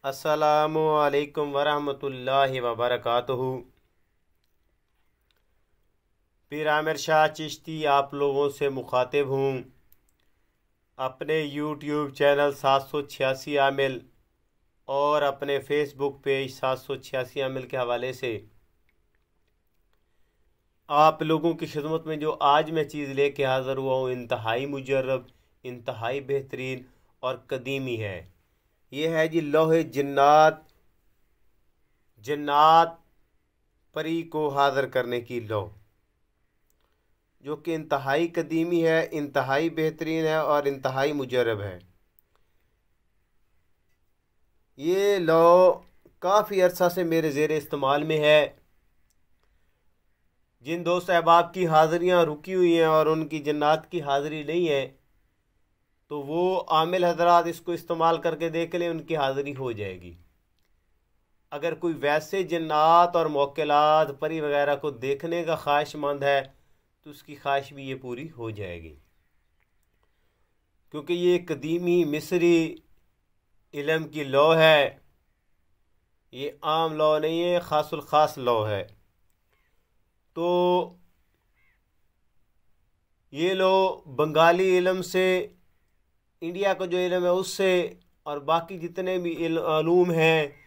अस्सलामु अलैकुम वरहमतुल्लाहि वबरकातुहू। पीर आमिर शाह चिश्ती आप लोगों से मुखातिब हूँ अपने यूट्यूब चैनल 786 आमिल और अपने फेसबुक पेज 786 आमिल के हवाले से आप लोगों की खिदमत में जो आज मैं चीज़ लेके हाज़िर हुआ हूँ इंतहाई मुजर्रब, इंतहाई बेहतरीन और कदीमी है। ये है जी लोहे जन्नात जन्नात परी को हाज़िर करने की लौ, जो कि इंतहाई कदीमी है, इंतहाई बेहतरीन है और इंतहाई मुजर्रब है। ये लौ काफ़ी अरसा से मेरे ज़ेर इस्तेमाल में है। जिन दोस्त अहबाब की हाज़िरियाँ रुकी हुई हैं और उनकी जन्नात की हाज़िरी नहीं है, तो वो आमिल हजरात इसको इस्तेमाल करके देख लें, उनकी हाज़िरी हो जाएगी। अगर कोई वैसे जन्नात और मौक्किलात परी वगैरह को देखने का ख्वाहिशमंद है तो उसकी ख्वाहिश भी ये पूरी हो जाएगी, क्योंकि ये कदीमी मिस्री इल्म की लौ है। ये आम लौ नहीं है, ख़ासुल ख़ास लौ है। तो ये लो बंगाली इल्म से, इंडिया का जो इल्म है उससे, और बाकी जितने भी इल्म हैं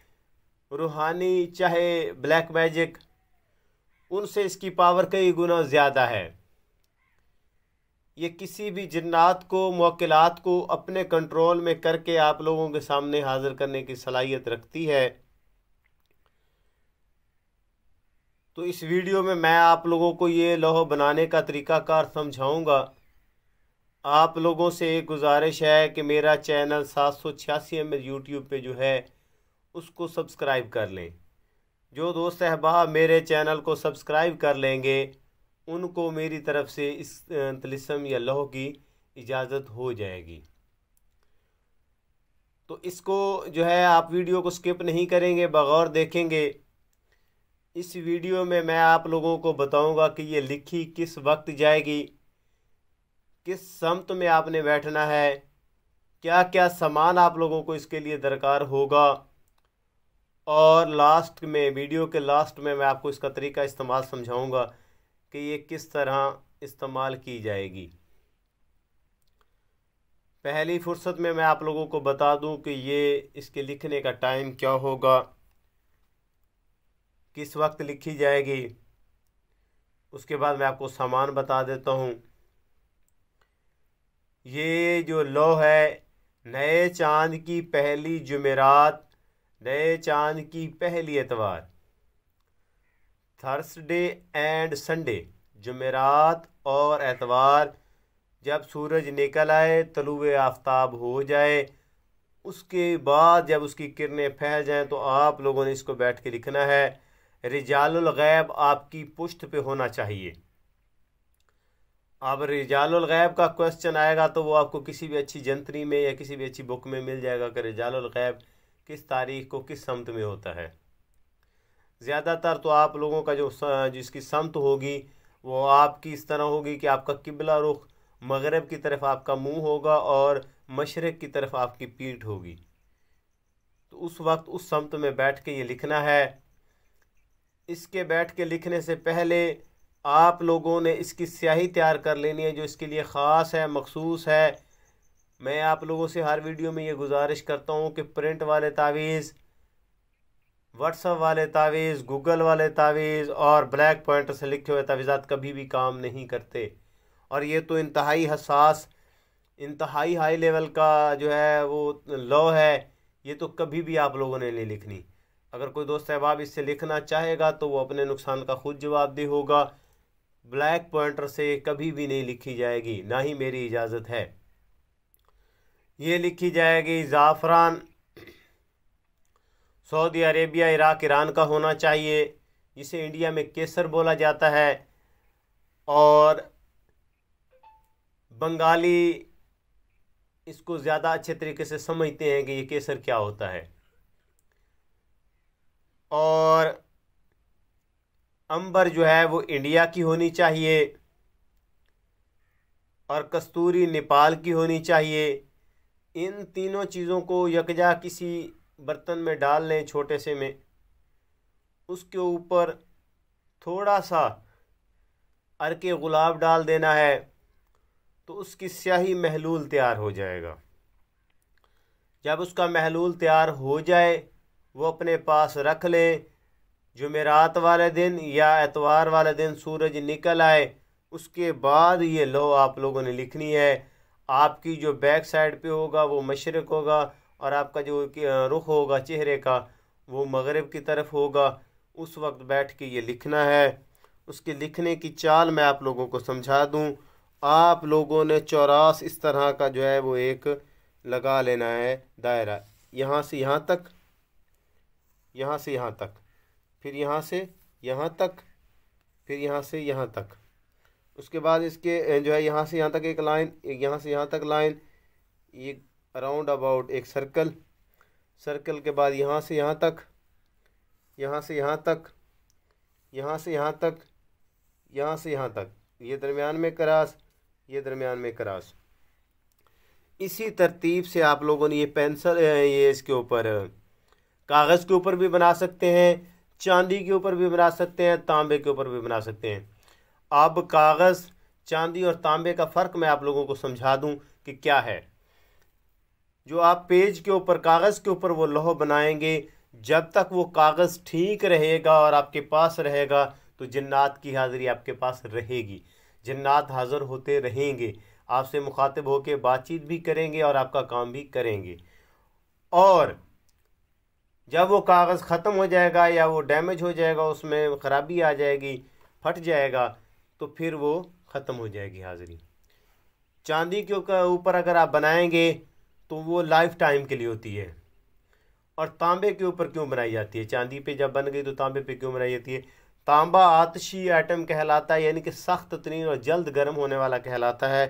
रूहानी चाहे ब्लैक मैजिक, उनसे इसकी पावर कई गुना ज़्यादा है। ये किसी भी जिन्नात को, मौक्किलात को अपने कंट्रोल में करके आप लोगों के सामने हाजिर करने की सलाहियत रखती है। तो इस वीडियो में मैं आप लोगों को ये लौह बनाने का तरीक़ाकार समझाऊंगा। आप लोगों से एक गुजारिश है कि मेरा चैनल 786 में यूट्यूब पे जो है उसको सब्सक्राइब कर लें। जो दोस्त अहबाब मेरे चैनल को सब्सक्राइब कर लेंगे उनको मेरी तरफ़ से इस तिलिस्म या लौह की इजाज़त हो जाएगी। तो इसको जो है आप वीडियो को स्किप नहीं करेंगे, बगौर देखेंगे। इस वीडियो में मैं आप लोगों को बताऊंगा कि ये लिखी किस वक्त जाएगी, किस समत में आपने बैठना है, क्या क्या सामान आप लोगों को इसके लिए दरकार होगा, और लास्ट में, वीडियो के लास्ट में मैं आपको इसका तरीका इस्तेमाल समझाऊंगा कि ये किस तरह इस्तेमाल की जाएगी। पहली फुर्सत में मैं आप लोगों को बता दूं कि ये इसके लिखने का टाइम क्या होगा, किस वक्त लिखी जाएगी। उसके बाद मैं आपको सामान बता देता हूँ। ये जो लौ है, नए चांद की पहली जुमेरात, नए चांद की पहली एतवार, थर्सडे एंड संडे, जुमेरात और एतवार, जब सूरज निकल आए, तलुए आफ्ताब हो जाए, उसके बाद जब उसकी किरणें फैल जाएं, तो आप लोगों ने इसको बैठ के लिखना है। रिजालुल गैब आपकी पुश्त पे होना चाहिए। अब रिजालुल गैब का क्वेश्चन आएगा तो वो आपको किसी भी अच्छी जंतरी में या किसी भी अच्छी बुक में मिल जाएगा कि रिजालुल गैब किस तारीख को किस समत में होता है। ज़्यादातर तो आप लोगों का जिसकी समत होगी वो आपकी इस तरह होगी कि आपका किबला रुख मगरब की तरफ आपका मुंह होगा और मशरक़ की तरफ आपकी पीठ होगी। तो उस वक्त उस समत में बैठ के ये लिखना है। इसके बैठ के लिखने से पहले आप लोगों ने इसकी स्याही तैयार कर लेनी है, जो इसके लिए ख़ास है, मखसूस है। मैं आप लोगों से हर वीडियो में ये गुजारिश करता हूँ कि प्रिंट वाले तावीज़, व्हाट्सएप वाले तावीज़, गूगल वाले तावीज़ और ब्लैक पॉइंटर से लिखे हुए तावीज़ात कभी भी काम नहीं करते। और ये तो इंतहाई हसास, इंतहाई हाई लेवल का जो है वो लौ है, ये तो कभी भी आप लोगों ने नहीं लिखनी। अगर कोई दोस्त अहबाब इससे लिखना चाहेगा तो वो अपने नुकसान का खुद जवाबदेह होगा। ब्लैक पॉइंटर से कभी भी नहीं लिखी जाएगी, ना ही मेरी इजाज़त है। ये लिखी जाएगी ज़ाफ़रान सऊदी अरेबिया, इराक, ईरान का होना चाहिए, जिसे इंडिया में केसर बोला जाता है। और बंगाली इसको ज़्यादा अच्छे तरीके से समझते हैं कि ये केसर क्या होता है। और अंबर जो है वो इंडिया की होनी चाहिए, और कस्तूरी नेपाल की होनी चाहिए। इन तीनों चीज़ों को यकजा किसी बर्तन में डाल लें छोटे से में, उसके ऊपर थोड़ा सा अर्के गुलाब डाल देना है, तो उसकी स्याही महलूल तैयार हो जाएगा। जब उसका महलूल तैयार हो जाए वो अपने पास रख लें। जुमेरात वाले दिन या एतवार वाले दिन सूरज निकल आए, उसके बाद ये लो आप लोगों ने लिखनी है। आपकी जो बैक साइड पे होगा वो मशरिक़ होगा और आपका जो रुख होगा चेहरे का वो मगरिब की तरफ होगा। उस वक्त बैठ के ये लिखना है। उसके लिखने की चाल मैं आप लोगों को समझा दूं। आप लोगों ने चौरास इस तरह का जो है वो एक लगा लेना है दायरा, यहाँ से यहाँ तक, यहाँ से यहाँ तक, फिर यहाँ से यहाँ तक, फिर यहाँ से यहाँ तक। उसके बाद इसके जो है यहाँ से यहाँ तक एक लाइन, एक यहाँ से यहाँ तक लाइन, एक अराउंड अबाउट एक सर्कल, सर्कल के बाद यहाँ से यहाँ तक, यहाँ से यहाँ तक, यहाँ से यहाँ तक, यहाँ से यहाँ तक, ये दरमियान में क्रॉस, ये दरमियान में क्रॉस। इसी तरतीब से आप लोगों ने ये पेंसिल ये इसके ऊपर कागज़ के ऊपर भी बना सकते हैं, चांदी के ऊपर भी बना सकते हैं, तांबे के ऊपर भी बना सकते हैं। अब कागज़, चांदी और तांबे का फ़र्क मैं आप लोगों को समझा दूं कि क्या है। जो आप पेज के ऊपर, कागज़ के ऊपर वो लौह बनाएंगे, जब तक वो कागज़ ठीक रहेगा और आपके पास रहेगा तो जिन्नात की हाज़िरी आपके पास रहेगी। जिन्नात हाज़िर होते रहेंगे, आपसे मुखातिब होकर बातचीत भी करेंगे और आपका काम भी करेंगे। और जब वो कागज़ ख़त्म हो जाएगा या वो डैमेज हो जाएगा, उसमें ख़राबी आ जाएगी, फट जाएगा, तो फिर वो ख़त्म हो जाएगी हाज़िरी। चांदी के ऊपर अगर आप बनाएंगे तो वो लाइफ टाइम के लिए होती है। और तांबे के ऊपर क्यों बनाई जाती है? चांदी पे जब बन गई तो तांबे पे क्यों बनाई जाती है? तांबा आतशी आइटम कहलाता है, यानी कि सख्त तरीन और जल्द गर्म होने वाला कहलाता है।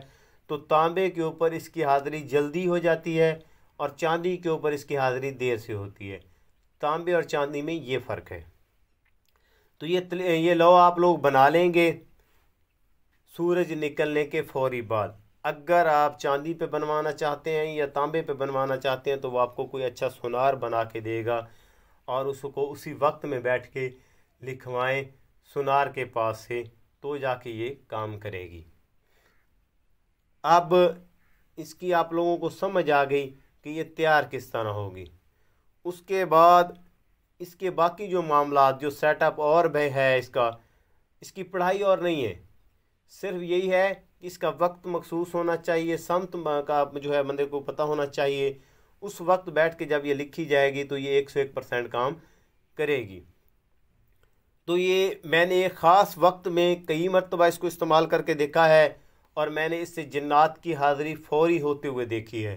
तो तांबे के ऊपर इसकी हाज़िरी जल्दी हो जाती है और चांदी के ऊपर इसकी हाज़िरी देर से होती है। तांबे और चांदी में ये फ़र्क है। तो ये लो आप लोग बना लेंगे सूरज निकलने के फौरी बाद। अगर आप चांदी पे बनवाना चाहते हैं या तांबे पे बनवाना चाहते हैं तो वो आपको कोई अच्छा सुनार बना के देगा और उसको उसी वक्त में बैठ के लिखवाएं सुनार के पास से, तो जाके ये काम करेगी। अब इसकी आप लोगों को समझ आ गई कि ये तैयार किस तरह होगी। उसके बाद इसके बाकी जो मामलात, जो सेटअप और भी है इसकी पढ़ाई और नहीं है, सिर्फ यही है कि इसका वक्त मखसूस होना चाहिए, समत का जो है बंदे को पता होना चाहिए। उस वक्त बैठ के जब ये लिखी जाएगी तो ये 101% काम करेगी। तो ये मैंने एक ख़ास वक्त में कई मरतबा इसको इस्तेमाल करके देखा है और मैंने इससे जिन्नात की हाज़िरी फौरी होते हुए देखी है।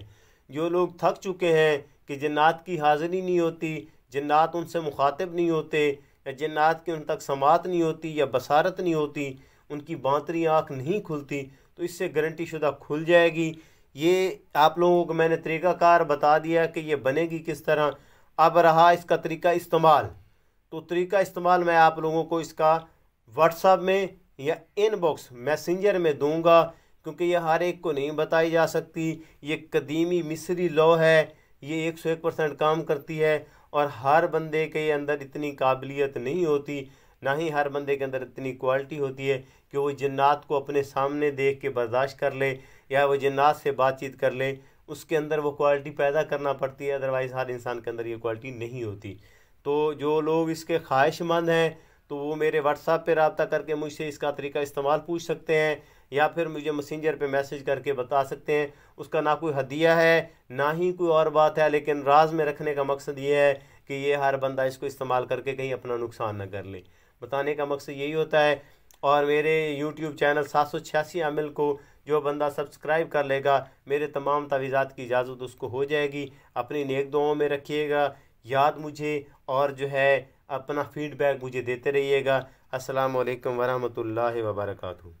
जो लोग थक चुके हैं कि जिन्नात की हाज़िरी नहीं होती, जिन्नात उनसे मुखातिब नहीं होते, या जिन्नात की उन तक समात नहीं होती या बसारत नहीं होती, उनकी बांतरी आँख नहीं खुलती, तो इससे गारंटी शुदा खुल जाएगी। ये आप लोगों को मैंने तरीक़ाकार बता दिया कि ये बनेगी किस तरह। अब रहा इसका तरीका इस्तेमाल, तो तरीका इस्तेमाल मैं आप लोगों को इसका व्हाट्सएप में या इनबॉक्स मैसेंजर में दूंगा, क्योंकि ये हर एक को नहीं बताई जा सकती। ये कदीमी मिस्री लॉ है, ये 101% काम करती है और हर बंदे के अंदर इतनी काबिलियत नहीं होती, ना ही हर बंदे के अंदर इतनी क्वालिटी होती है कि वो जिन्नात को अपने सामने देख के बर्दाश्त कर ले या वो जिन्नात से बातचीत कर ले। उसके अंदर वो क्वालिटी पैदा करना पड़ती है, अदरवाइज़ हर इंसान के अंदर ये क्वालिटी नहीं होती। तो जो लोग इसके ख्वाहिशमंद हैं तो वो मेरे व्हाट्सएप पे रब्ता करके मुझसे इसका तरीका इस्तेमाल पूछ सकते हैं या फिर मुझे मैसेंजर पे मैसेज करके बता सकते हैं। उसका ना कोई हदिया है ना ही कोई और बात है, लेकिन राज में रखने का मकसद ये है कि ये हर बंदा इसको इस्तेमाल करके कहीं अपना नुकसान न कर ले। बताने का मकसद यही होता है। और मेरे YouTube चैनल 786 आमिल को जो बंदा सब्सक्राइब कर लेगा, मेरे तमाम तावीज़ात की इजाज़त उसको हो जाएगी। अपनी नेक दुआओं में रखिएगा याद मुझे, और जो है अपना फ़ीडबैक मुझे देते रहिएगा। अस्सलामु अलैकुम वरहमतुल्लाहि वबरकातुहू।